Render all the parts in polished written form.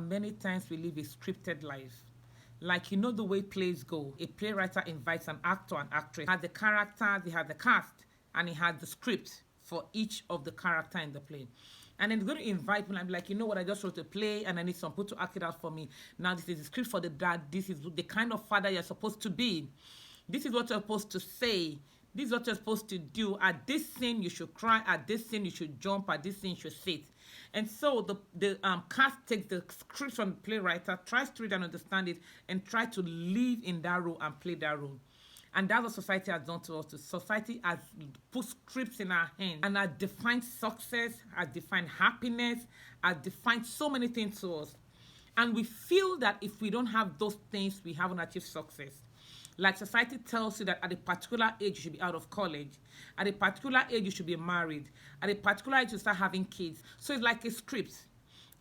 many times we live a scripted life. Like, you know the way plays go. A playwright invites an actor and actress. Has the characters, they have the cast, and he has the script for each of the character in the play. And then he's going to invite me. I'm like, you know what? I just wrote a play, and I need some people to act it out for me. Now this is the script for the dad. This is the kind of father you're supposed to be. This is what you're supposed to say. This is what you're supposed to do. At this scene, you should cry. At this scene, you should jump. At this scene, you should sit. And so the cast takes the script from the playwright, tries to read and understand it, and try to live in that role and play that role. And that's what society has done to us. The society has put scripts in our hands and has defined success, has defined happiness, has defined so many things to us. And we feel that if we don't have those things, we haven't achieved success. Like society tells you that at a particular age, you should be out of college. At a particular age, you should be married. At a particular age, you start having kids. So it's like a script.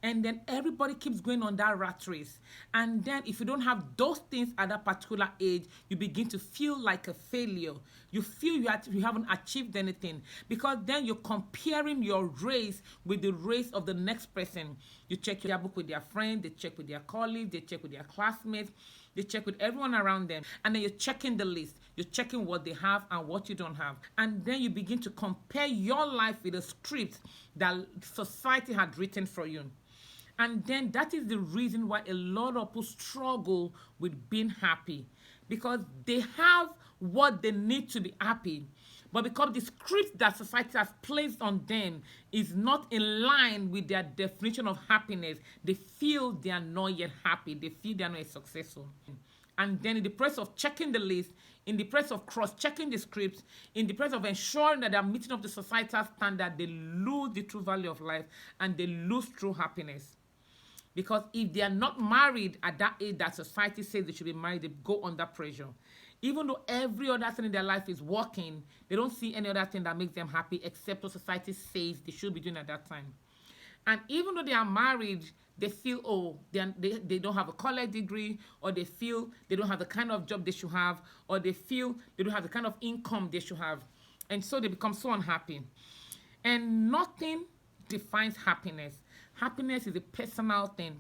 And then everybody keeps going on that rat race. And then if you don't have those things at that particular age, you begin to feel like a failure. You feel you haven't achieved anything, because then you're comparing your race with the race of the next person. You check your book with their friends, they check with their colleagues, they check with their classmates, they check with everyone around them. And then you're checking the list. You're checking what they have and what you don't have. And then you begin to compare your life with a script that society had written for you. And then that is the reason why a lot of people struggle with being happy, because they have what they need to be happy, but because the script that society has placed on them is not in line with their definition of happiness, they feel they are not yet happy. They feel they are not yet successful. And then in the process of checking the list, in the process of cross-checking the scripts, in the process of ensuring that they are meeting up the societal standard, they lose the true value of life and they lose true happiness. Because if they are not married at that age that society says they should be married, they go under pressure. Even though every other thing in their life is working, they don't see any other thing that makes them happy except what society says they should be doing at that time. And even though they are married, they feel, oh, they don't have a college degree, or they feel they don't have the kind of job they should have, or they feel they don't have the kind of income they should have. And so they become so unhappy. And nothing defines happiness. Happiness is a personal thing.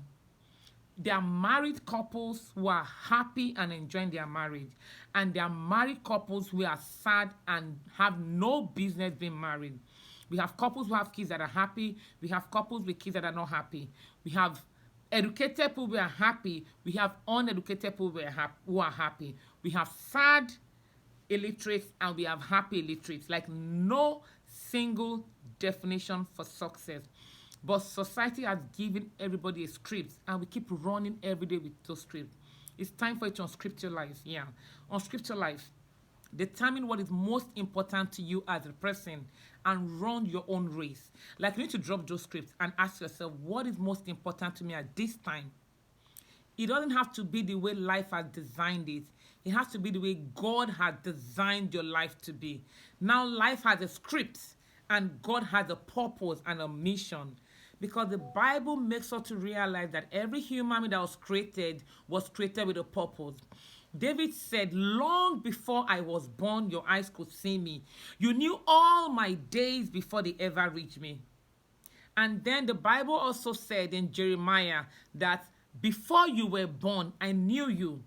There are married couples who are happy and enjoying their marriage. And there are married couples who are sad and have no business being married. We have couples who have kids that are happy. We have couples with kids that are not happy. We have educated people who are happy. We have uneducated people who are happy. We have sad illiterates and we have happy illiterates. Like, no single definition for success. But society has given everybody a script, and we keep running every day with those scripts. It's time for you to unscript your life. Yeah, unscript your life. Determine what is most important to you as a person and run your own race. Like, you need to drop those scripts and ask yourself, what is most important to me at this time? It doesn't have to be the way life has designed it. It has to be the way God has designed your life to be. Now, life has a script, and God has a purpose and a mission. Because the Bible makes us to realize that every human being that was created with a purpose. David said, long before I was born, your eyes could see me. You knew all my days before they ever reached me. And then the Bible also said in Jeremiah that before you were born, I knew you,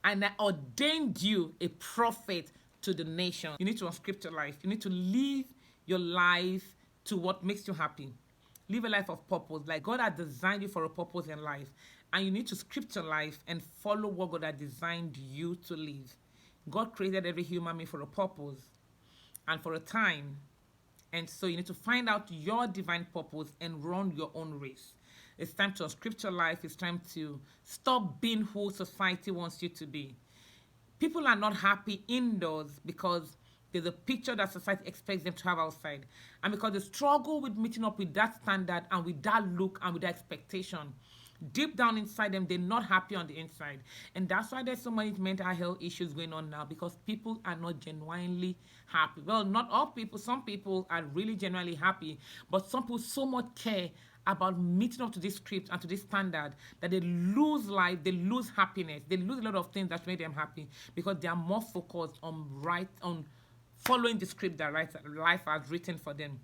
and I ordained you a prophet to the nation. You need to unscript your life. You need to live your life to what makes you happy. Live a life of purpose. Like, God has designed you for a purpose in life. And you need to script your life and follow what God has designed you to live. God created every human being for a purpose and for a time. And so you need to find out your divine purpose and run your own race. It's time to unscript your life. It's time to stop being who society wants you to be. People are not happy indoors because there's a picture that society expects them to have outside. And because they struggle with meeting up with that standard and with that look and with that expectation, deep down inside them, they're not happy on the inside. And that's why there's so many mental health issues going on now, because people are not genuinely happy. Well, not all people. Some people are really genuinely happy, but some people so much care about meeting up to this script and to this standard that they lose life, they lose happiness, they lose a lot of things that make them happy because they are more focused on following the script that life has written for them.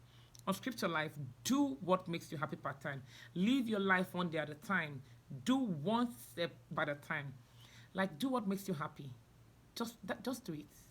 Unscript your life. Do what makes you happy part-time. Live your life one day at a time. Do one step by a time. Like, do what makes you happy. Just do it.